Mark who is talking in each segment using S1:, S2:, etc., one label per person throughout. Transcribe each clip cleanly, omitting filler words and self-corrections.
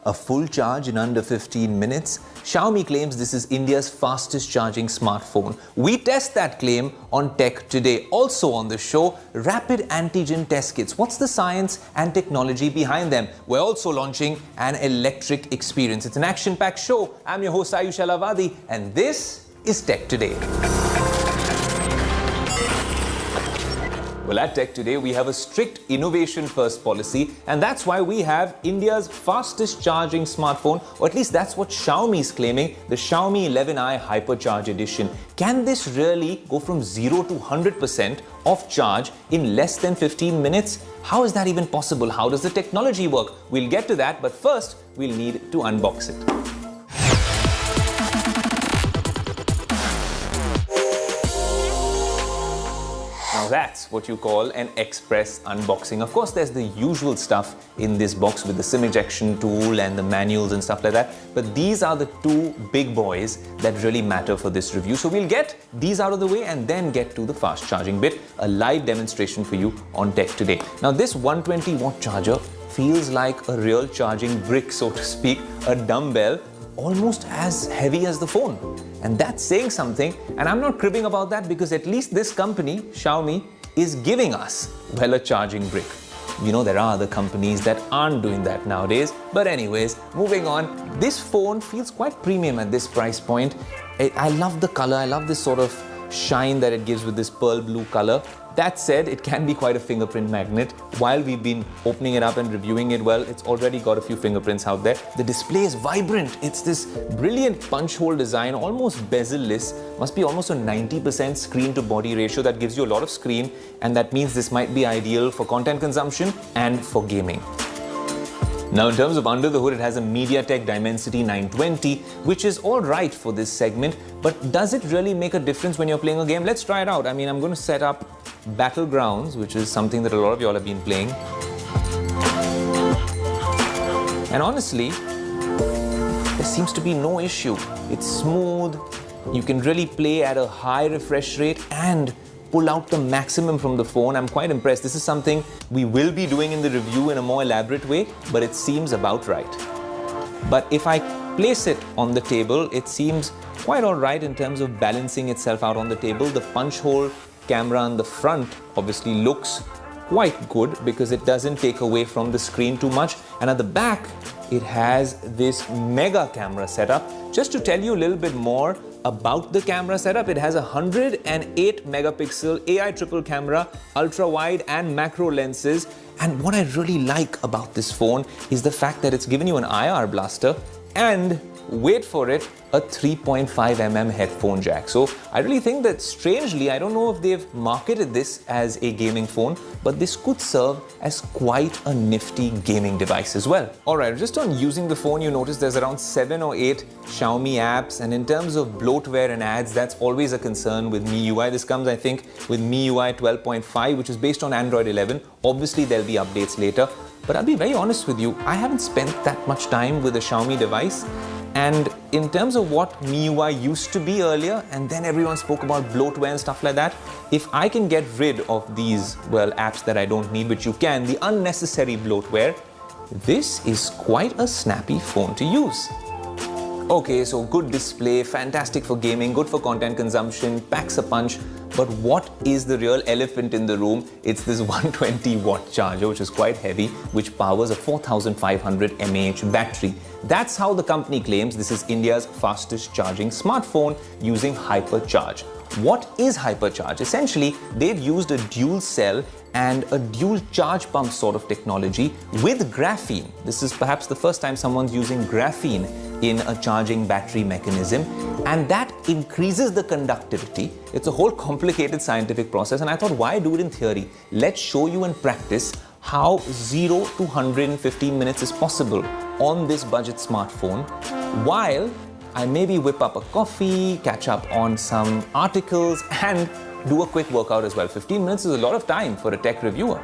S1: A full charge in under 15 minutes? Xiaomi claims this is India's fastest charging smartphone. We test that claim on Tech Today. Also on the show, rapid antigen test kits. What's the science and technology behind them? We're also launching an electric experience. It's an action-packed show. I'm your host Ayush Alavadi, and this is Tech Today. Well, at Tech Today, we have a strict innovation-first policy, and that's why we have India's fastest charging smartphone, or at least that's what Xiaomi is claiming, the Xiaomi 11i HyperCharge edition. Can this really go from 0 to 100% of charge in less than 15 minutes? How is that even possible? How does the technology work? We'll get to that, but first, we'll need to unbox it. That's what you call an express unboxing. Of course, there's the usual stuff in this box with the SIM ejection tool and the manuals and stuff like that. But these are the two big boys that really matter for this review. So we'll get these out of the way and then get to the fast charging bit, a live demonstration for you on Tech Today. Now, this 120-watt charger feels like a real charging brick, so to speak, a dumbbell, almost as heavy as the phone. And that's saying something, and I'm not cribbing about that because at least this company, Xiaomi, is giving us, well, a charging brick. You know, there are other companies that aren't doing that nowadays. But anyways, moving on, this phone feels quite premium at this price point. I love the color, I love this sort of shine that it gives with this pearl blue color. That said, it can be quite a fingerprint magnet. While we've been opening it up and reviewing it, well, it's already got a few fingerprints out there. The display is vibrant. It's this brilliant punch hole design, almost bezel-less. Must be almost a 90% screen to body ratio. That gives you a lot of screen, and that means this might be ideal for content consumption and for gaming. Now, in terms of under the hood, it has a MediaTek Dimensity 920, which is all right for this segment, but does it really make a difference when you're playing a game? Let's try it out. I mean, I'm going to set up Battlegrounds, which is something that a lot of y'all have been playing. And honestly, there seems to be no issue. It's smooth, you can really play at a high refresh rate and pull out the maximum from the phone. I'm quite impressed. This is something we will be doing in the review in a more elaborate way, but it seems about right. But if I place it on the table, it seems quite all right in terms of balancing itself out on the table. The punch hole camera on the front obviously looks quite good because it doesn't take away from the screen too much. And at the back, it has this mega camera setup. Just to tell you a little bit more about the camera setup, it has a 108 megapixel AI triple camera, ultra wide and macro lenses. And what I really like about this phone is the fact that it's given you an IR blaster and, wait for it, a 3.5mm headphone jack. So I really think that, strangely, I don't know if they've marketed this as a gaming phone, but this could serve as quite a nifty gaming device as well. Alright, just on using the phone, you notice there's around 7 or 8 Xiaomi apps, and in terms of bloatware and ads, that's always a concern with MIUI. This comes, I think, with MIUI 12.5, which is based on Android 11. Obviously, there'll be updates later, but I'll be very honest with you, I haven't spent that much time with a Xiaomi device. And in terms of what MIUI used to be earlier, and then everyone spoke about bloatware and stuff like that, if I can get rid of these, well, apps that I don't need, which you can, the unnecessary bloatware, this is quite a snappy phone to use. Okay, so good display, fantastic for gaming, good for content consumption, packs a punch. But what is the real elephant in the room? It's this 120-watt charger, which is quite heavy, which powers a 4500 mAh battery. That's how the company claims this is India's fastest charging smartphone using HyperCharge. What is HyperCharge? Essentially, they've used a dual cell and a dual charge pump sort of technology with graphene. This is perhaps the first time someone's using graphene in a charging battery mechanism, and that increases the conductivity. It's a whole complicated scientific process, and I thought, why do it in theory? Let's show you in practice how 0 to 115 minutes is possible on this budget smartphone, while I maybe whip up a coffee, catch up on some articles, and do a quick workout as well. 15 minutes is a lot of time for a tech reviewer.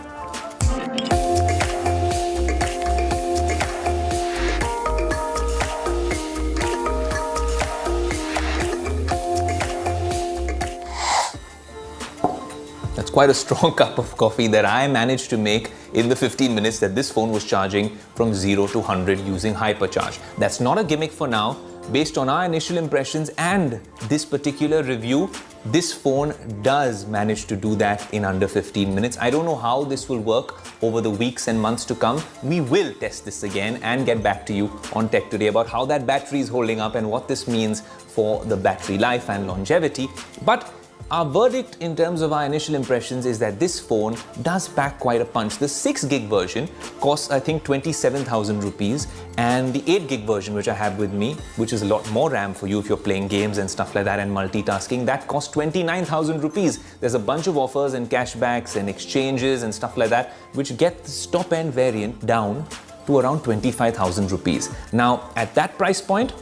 S1: That's quite a strong cup of coffee that I managed to make in the 15 minutes that this phone was charging from 0 to 100 using HyperCharge. That's not a gimmick for now. Based on our initial impressions and this particular review, this phone does manage to do that in under 15 minutes. I don't know how this will work over the weeks and months to come. We will test this again and get back to you on Tech Today about how that battery is holding up and what this means for the battery life and longevity. But our verdict in terms of our initial impressions is that this phone does pack quite a punch. The 6 gig version costs, I think, 27,000 rupees, and the 8 gig version, which I have with me, which is a lot more RAM for you if you're playing games and stuff like that and multitasking, that costs 29,000 rupees. There's a bunch of offers and cashbacks and exchanges and stuff like that, which get this top-end variant down to around 25,000 rupees. Now, at that price point,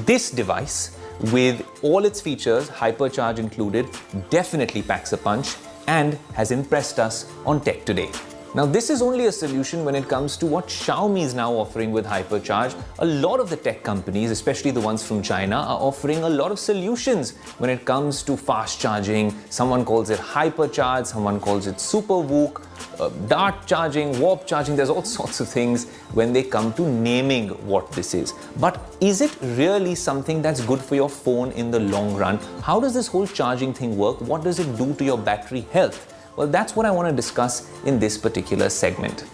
S1: this device, with all its features, HyperCharge included, definitely packs a punch and has impressed us on Tech Today. Now, this is only a solution when it comes to what Xiaomi is now offering with HyperCharge. A lot of the tech companies, especially the ones from China, are offering a lot of solutions when it comes to fast charging. Someone calls it HyperCharge, someone calls it Super VOOC, dart charging, warp charging. There's all sorts of things when they come to naming what this is. But is it really something that's good for your phone in the long run? How does this whole charging thing work? What does it do to your battery health? Well, that's what I want to discuss in this particular segment.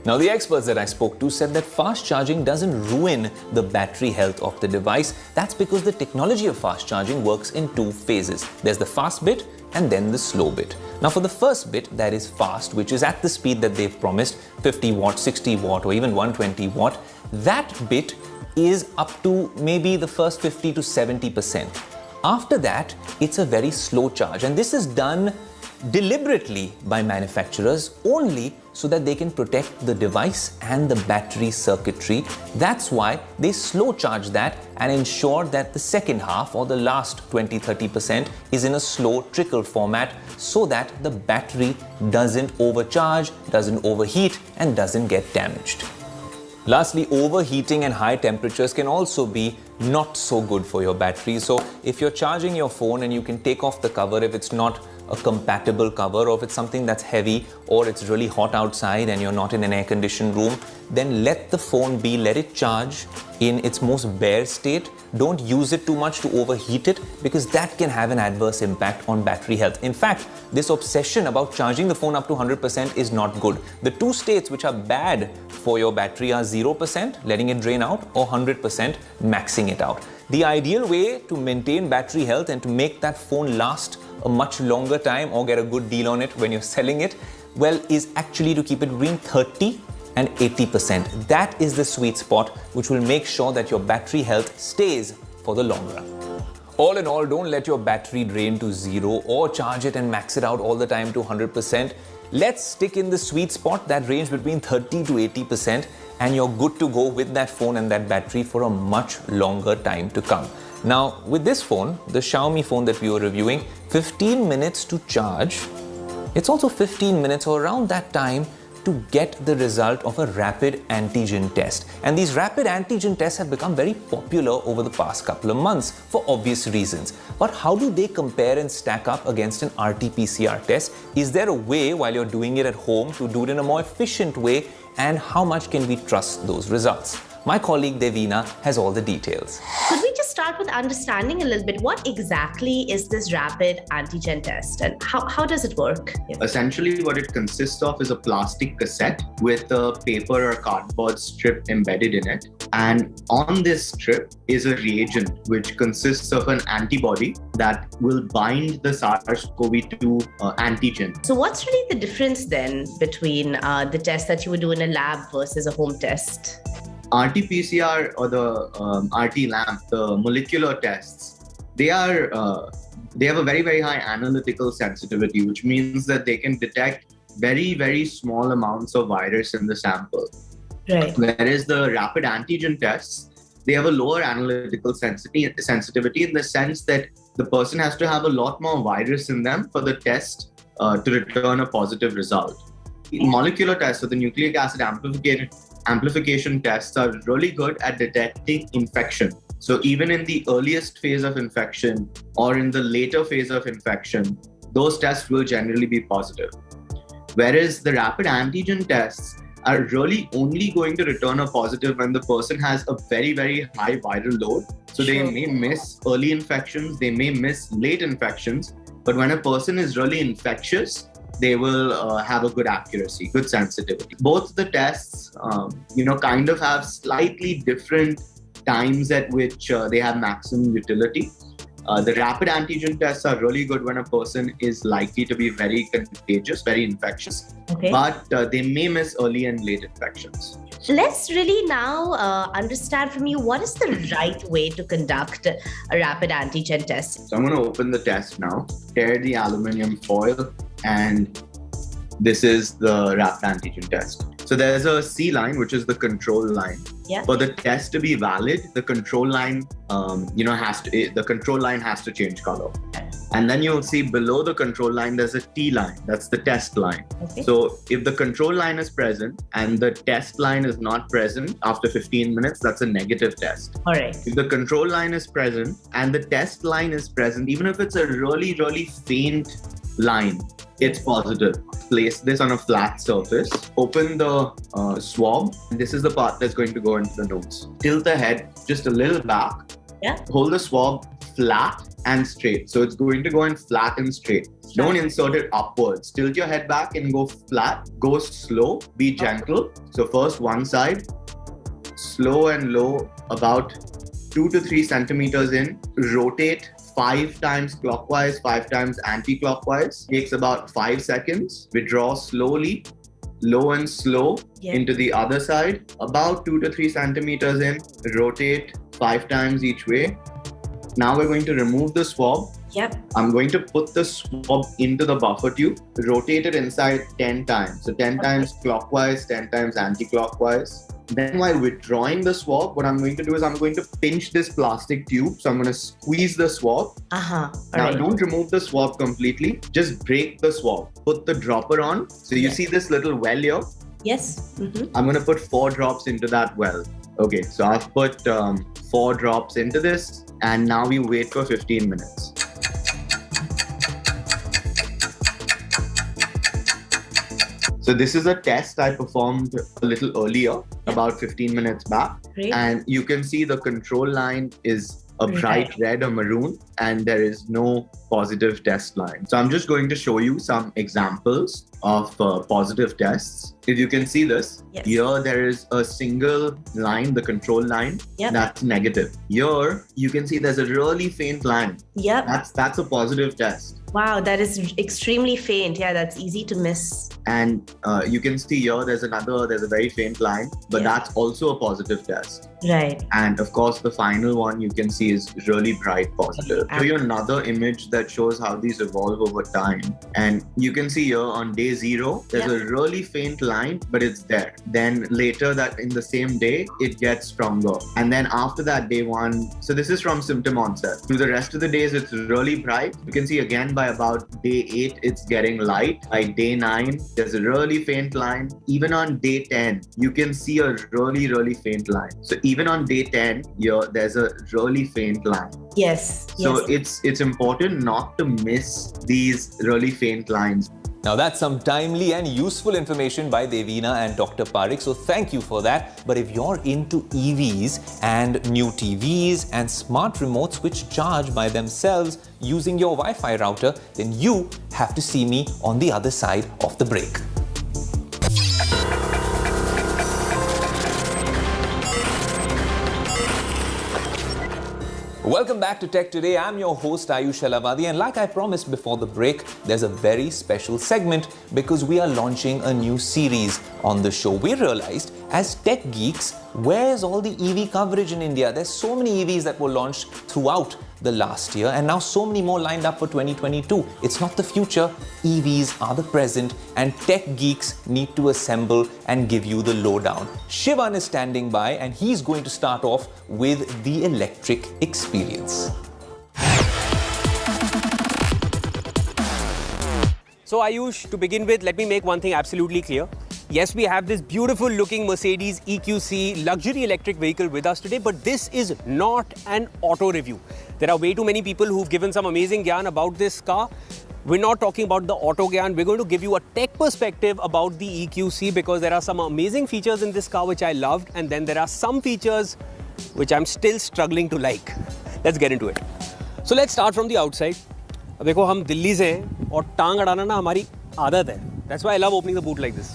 S1: Now, the experts that I spoke to said that fast charging doesn't ruin the battery health of the device. That's because the technology of fast charging works in 2 phases. There's the fast bit and then the slow bit. Now, for the first bit, that is fast, which is at the speed that they've promised, 50 watt, 60 watt, or even 120 watt, that bit is up to maybe the first 50 to 70%. After that, it's a very slow charge, and this is done deliberately by manufacturers only so that they can protect the device and the battery circuitry. That's why they slow charge that and ensure that the second half or the last 20-30% is in a slow trickle format so that the battery doesn't overcharge, doesn't overheat, and doesn't get damaged. Lastly, overheating and high temperatures can also be not so good for your battery. So if you're charging your phone and you can take off the cover if it's not a compatible cover, or if it's something that's heavy or it's really hot outside and you're not in an air-conditioned room, then let the phone be, let it charge in its most bare state. Don't use it too much to overheat it, because that can have an adverse impact on battery health. In fact, this obsession about charging the phone up to 100% is not good. The 2 states which are bad for your battery are 0%, letting it drain out, or 100%, maxing it out. The ideal way to maintain battery health and to make that phone last a much longer time or get a good deal on it when you're selling it, well, is actually to keep it between 30 and 80%. That is the sweet spot which will make sure that your battery health stays for the long run. All in all, don't let your battery drain to 0 or charge it and max it out all the time to 100%. Let's stick in the sweet spot, that range between 30 to 80%, and you're good to go with that phone and that battery for a much longer time to come. Now, with this phone, the Xiaomi phone that we were reviewing, 15 minutes to charge. It's also 15 minutes or around that time to get the result of a rapid antigen test. And these rapid antigen tests have become very popular over the past couple of months for obvious reasons. But how do they compare and stack up against an RT-PCR test? Is there a way, while you're doing it at home, to do it in a more efficient way? And how much can we trust those results? My colleague Devina has all the details.
S2: Could we just start with understanding a little bit what exactly is this rapid antigen test and how does it work?
S3: Essentially, what it consists of is a plastic cassette with a paper or cardboard strip embedded in it. And on this strip is a reagent which consists of an antibody that will bind the SARS-CoV-2 antigen.
S2: So what's really the difference then between the test that you would do in a lab versus a home test?
S3: RT-PCR or the RT-LAMP, the molecular tests, they have a very, very high analytical sensitivity, which means that they can detect very, very small amounts of virus in the sample.
S2: Right.
S3: Whereas the rapid antigen tests, they have a lower analytical sensitivity in the sense that the person has to have a lot more virus in them for the test to return a positive result. Molecular tests, so the nucleic acid amplification tests, are really good at detecting infection. So even in the earliest phase of infection or in the later phase of infection, those tests will generally be positive. Whereas the rapid antigen tests are really only going to return a positive when the person has a very, very high viral load. So they may miss early infections, they may miss late infections, but when a person is really infectious, they will have a good accuracy, good sensitivity. Both the tests, kind of have slightly different times at which they have maximum utility. The rapid antigen tests are really good when a person is likely to be very contagious, very infectious, but they may miss early and late infections.
S2: Let's really now understand from you, what is the right way to conduct a rapid antigen test?
S3: So I'm going to open the test now, tear the aluminium foil, and this is the rapid antigen test. So there's a C line, which is the control line.
S2: Yeah.
S3: For the test to be valid, the control line, has to change color. And then you'll see below the control line, there's a T line. That's the test line. So if the control line is present and the test line is not present after 15 minutes, that's a negative test.
S2: All right.
S3: If the control line is present and the test line is present, even if it's a really, really faint line, it's positive. Place this on a flat surface. Open the swab. This is the part that's going to go into the nose. Tilt the head just a little back.
S2: Yeah.
S3: Hold the swab flat and straight. So it's going to go in flat and straight. Don't insert it upwards. Tilt your head back and go flat. Go slow. Be gentle. So first one side. Slow and low, about 2 to 3 centimeters in. Rotate 5 times clockwise, 5 times anti-clockwise. Takes about 5 seconds. Withdraw slowly, low and slow into the other side. About 2 to 3 centimeters in. Rotate 5 times each way. Now we're going to remove the swab. I'm going to put the swab into the buffer tube. Rotate it inside 10 times. So 10 times clockwise, 10 times anti-clockwise. Then while withdrawing the swab, what I'm going to do is I'm going to pinch this plastic tube. So I'm going to squeeze the swab. Now don't remove the swab completely. Just break the swab. Put the dropper on. So you see this little well here?
S2: Yes.
S3: I'm going to put 4 drops into that well. Okay, so I've put 4 drops into this, and now we wait for 15 minutes. So this is a test I performed a little earlier, about 15 minutes back. And you can see the control line is a bright red or maroon, and there is no positive test line. So I'm just going to show you some examples of positive tests. If you can see this, here there is a single line, the control line, that's negative. Here you can see there's a really faint line. That's a positive test.
S2: Wow, that is extremely faint. Yeah, that's easy to miss.
S3: And you can see here there's a very faint line, but that's also a positive test.
S2: Right.
S3: And of course, the final one you can see is really bright positive. I'll show you another image that shows how these evolve over time. And you can see here on day 0, there's a really faint line, but it's there. Then later that in the same day, it gets stronger. And then after that, day 1, so this is from symptom onset. Through the rest of the days, it's really bright. You can see again by about day 8, it's getting light. By day 9, there's a really faint line. Even on day 10, you can see a really, really faint line. So even on day 10, there's a really faint line. So it's important not to miss these really faint lines.
S1: Now that's some timely and useful information by Devina and Dr. Parekh, so thank you for that. But if you're into EVs and new TVs and smart remotes which charge by themselves using your Wi-Fi router, then you have to see me on the other side of the break. Welcome back to Tech Today. I'm your host Ayush Alavadi, and like I promised before the break, there's a very special segment because we are launching a new series on the show. We realized as tech geeks, where's all the EV coverage in India? There's so many EVs that were launched throughout the last year, and now so many more lined up for 2022. It's not the future, EVs are the present, and tech geeks need to assemble and give you the lowdown. Shivan is standing by, and he's going to start off with the electric experience.
S4: So Ayush, to begin with, let me make one thing absolutely clear. Yes, we have this beautiful looking Mercedes EQC luxury electric vehicle with us today, but this is not an auto review. There are way too many people who've given some amazing gyan about this car. We're not talking about the auto gyan. We're going to give you a tech perspective about the EQC because there are some amazing features in this car which I loved, and then there are some features which I'm still struggling to like. Let's get into it. So let's start from the outside. अब देखो हम दिल्ली से हैं और टांग अड़ाना ना हमारी आदत है. That's why I love opening the boot like this.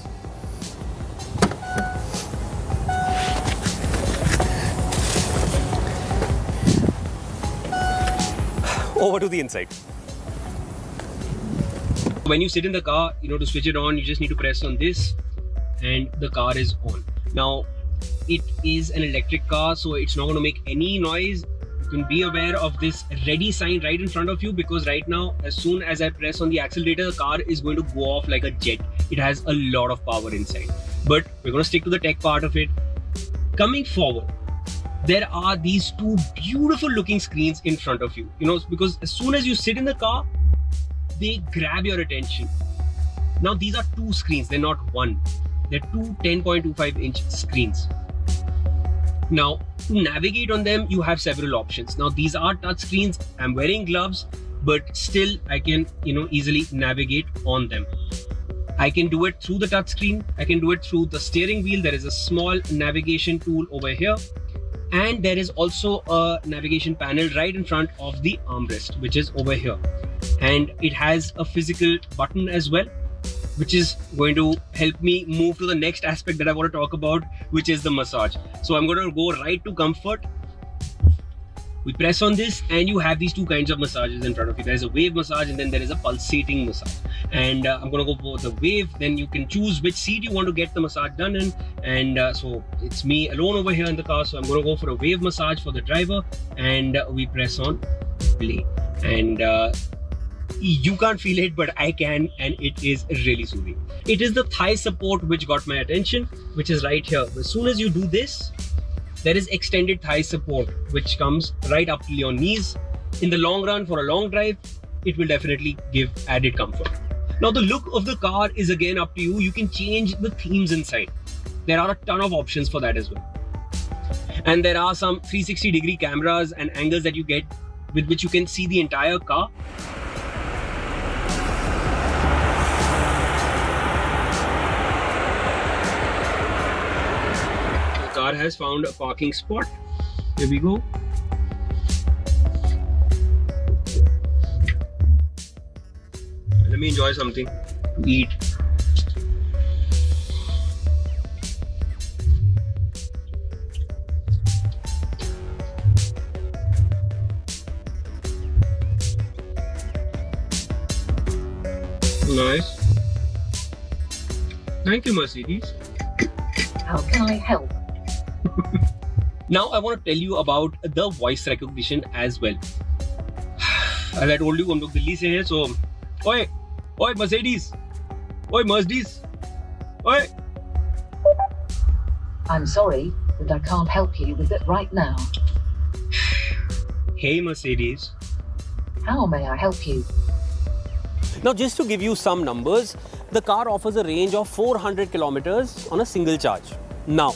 S4: Over to the inside. When you sit in the car, to switch it on, you just need to press on this and the car is on. Now, it is an electric car, so it's not going to make any noise. You can be aware of this ready sign right in front of you because right now, as soon as I press on the accelerator, the car is going to go off like a jet. It has a lot of power inside. But we're going to stick to the tech part of it. Coming forward, there are these two beautiful looking screens in front of you, because as soon as you sit in the car, they grab your attention. Now these are two screens, they're not one. They're two 10.25-inch screens. Now to navigate on them, you have several options. Now these are touch screens. I'm wearing gloves, but still I can, easily navigate on them. I can do it through the touch screen. I can do it through the steering wheel. There is a small navigation tool over here. And there is also a navigation panel right in front of the armrest, which is over here. And it has a physical button as well, which is going to help me move to the next aspect that I want to talk about, which is the massage. So I'm going to go right to comfort. We press on this and you have these two kinds of massages in front of you. There is a wave massage and then there is a pulsating massage. And I'm going to go for the wave. Then you can choose which seat you want to get the massage done in. And so it's me alone over here in the car. So I'm going to go for a wave massage for the driver. And we press on play. And you can't feel it, but I can. And it is really soothing. It is the thigh support which got my attention, which is right here. As soon as you do this, there is extended thigh support, which comes right up to your knees. In the long run, for a long drive, it will definitely give added comfort. Now, the look of the car is again up to you. You can change the themes inside. There are a ton of options for that as well. And there are some 360-degree cameras and angles that you get with which you can see the entire car. Car has found a parking spot. Here we go. Let me enjoy something to eat. Nice. Thank you, Mercedes.
S5: How can I help?
S4: Now I want to tell you about the voice recognition as well. As I told you, हम लोग दिल्ली से हैं, so oi Mercedes, oi.
S5: I'm sorry, but I can't help you with it right now.
S4: Hey Mercedes.
S5: How may I help you?
S4: Now just to give you some numbers, the car offers a range of 400 kilometers on a single charge. Now,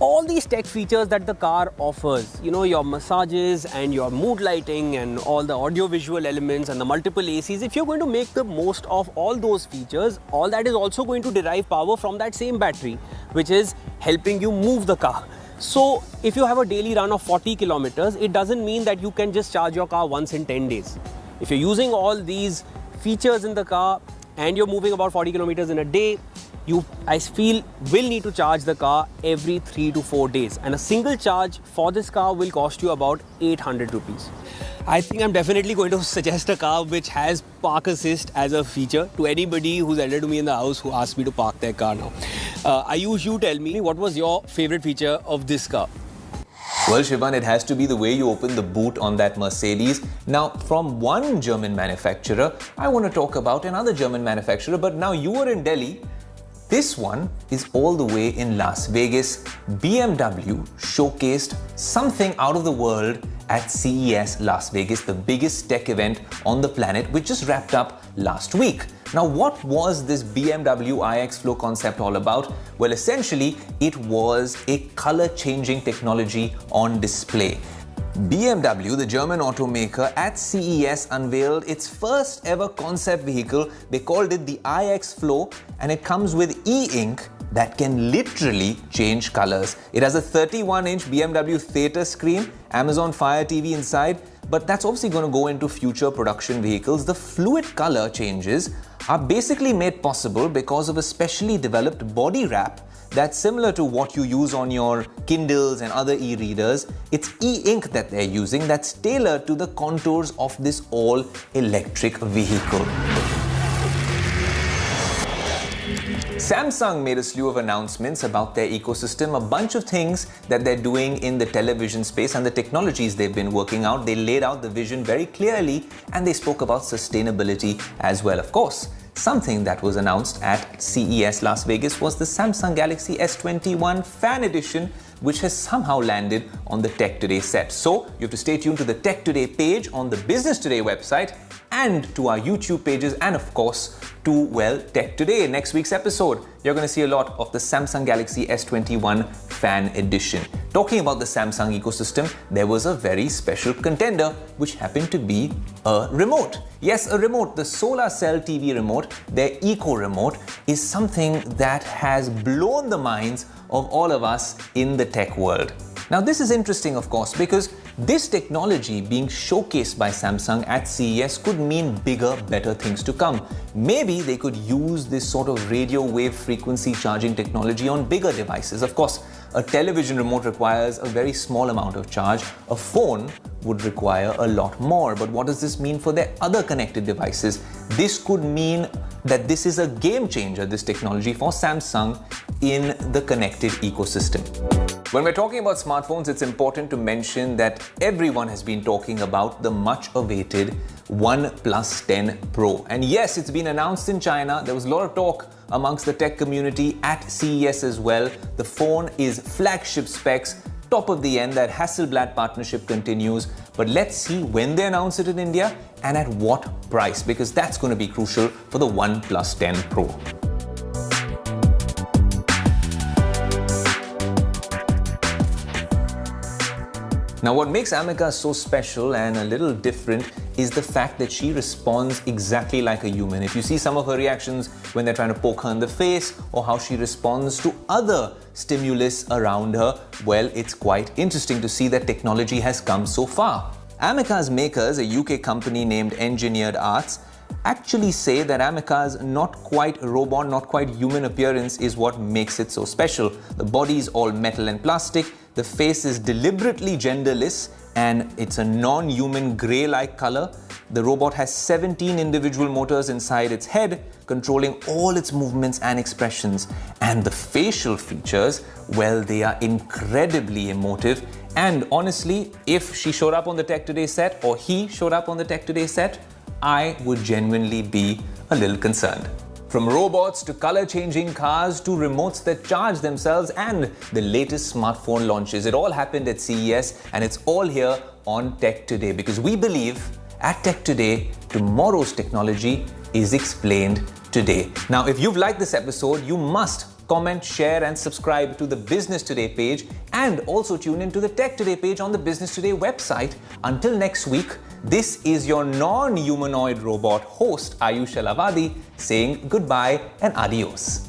S4: all these tech features that the car offers, your massages and your mood lighting and all the audio-visual elements and the multiple ACs, if you're going to make the most of all those features, all that is also going to derive power from that same battery, which is helping you move the car. So, if you have a daily run of 40 kilometers, it doesn't mean that you can just charge your car once in 10 days. If you're using all these features in the car and you're moving about 40 kilometers in a day, I feel will need to charge the car every 3 to 4 days, and a single charge for this car will cost you about 800 rupees. I think I'm definitely going to suggest a car which has park assist as a feature to anybody who's elder to me in the house who asks me to park their car now. Ayush, you tell me, what was your favorite feature of this car?
S1: Well, Shivan, it has to be the way you open the boot on that Mercedes. Now, from one German manufacturer, I want to talk about another German manufacturer, but now you are in Delhi. This one is all the way in Las Vegas. BMW showcased something out of the world at CES Las Vegas, the biggest tech event on the planet, which just wrapped up last week. Now, what was this BMW iX Flow concept all about? Well, essentially, it was a color-changing technology on display. BMW, the German automaker, at CES unveiled its first ever concept vehicle. They called it the iX Flow, and it comes with e-ink that can literally change colors. It has a 31-inch BMW theater screen, Amazon Fire TV inside, but that's obviously going to go into future production vehicles. The fluid color changes are basically made possible because of a specially developed body wrap that's similar to what you use on your Kindles and other e-readers. It's e-ink that they're using that's tailored to the contours of this all-electric vehicle. Samsung made a slew of announcements about their ecosystem, a bunch of things that they're doing in the television space and the technologies they've been working out. They laid out the vision very clearly and they spoke about sustainability as well. Of course, something that was announced at CES Las Vegas was the Samsung Galaxy S21 Fan Edition, which has somehow landed on the Tech Today set. So you have to stay tuned to the Tech Today page on the Business Today website and to our YouTube pages and of course to, well, Tech Today. Next week's episode, you're going to see a lot of the Samsung Galaxy S21 Fan Edition. Talking about the Samsung ecosystem, there was a very special contender which happened to be a remote. Yes, a remote. The solar cell TV remote, their Eco Remote, is something that has blown the minds of all of us in the tech world. Now this is interesting, of course, because this technology being showcased by Samsung at CES could mean bigger, better things to come. Maybe they could use this sort of radio wave frequency charging technology on bigger devices. Of course, a television remote requires a very small amount of charge. A phone would require a lot more. But what does this mean for their other connected devices? This could mean that this is a game changer, this technology, for Samsung in the connected ecosystem. When we're talking about smartphones, it's important to mention that everyone has been talking about the much awaited OnePlus 10 Pro. And yes, it's been announced in China. There was a lot of talk amongst the tech community at CES as well. The phone is flagship specs, top of the end. That Hasselblad partnership continues. But let's see when they announce it in India and at what price, because that's going to be crucial for the OnePlus 10 Pro. Now, what makes Amica so special and a little different is the fact that she responds exactly like a human. If you see some of her reactions when they're trying to poke her in the face or how she responds to other stimulus around her, well, it's quite interesting to see that technology has come so far. Amica's makers, a UK company named Engineered Arts, actually say that Amica's not quite robot, not quite human appearance is what makes it so special. The body is all metal and plastic. The face is deliberately genderless and it's a non-human grey-like color. The robot has 17 individual motors inside its head, controlling all its movements and expressions. And the facial features, well, they are incredibly emotive. And honestly, if she showed up on the Tech Today set or he showed up on the Tech Today set, I would genuinely be a little concerned. From robots to color-changing cars to remotes that charge themselves and the latest smartphone launches, it all happened at CES and it's all here on Tech Today, because we believe at Tech Today, tomorrow's technology is explained today. Now, if you've liked this episode, you must comment, share and subscribe to the Business Today page and also tune in to the Tech Today page on the Business Today website. Until next week, this is your non-humanoid robot host Ayush Alavadi saying goodbye and adios.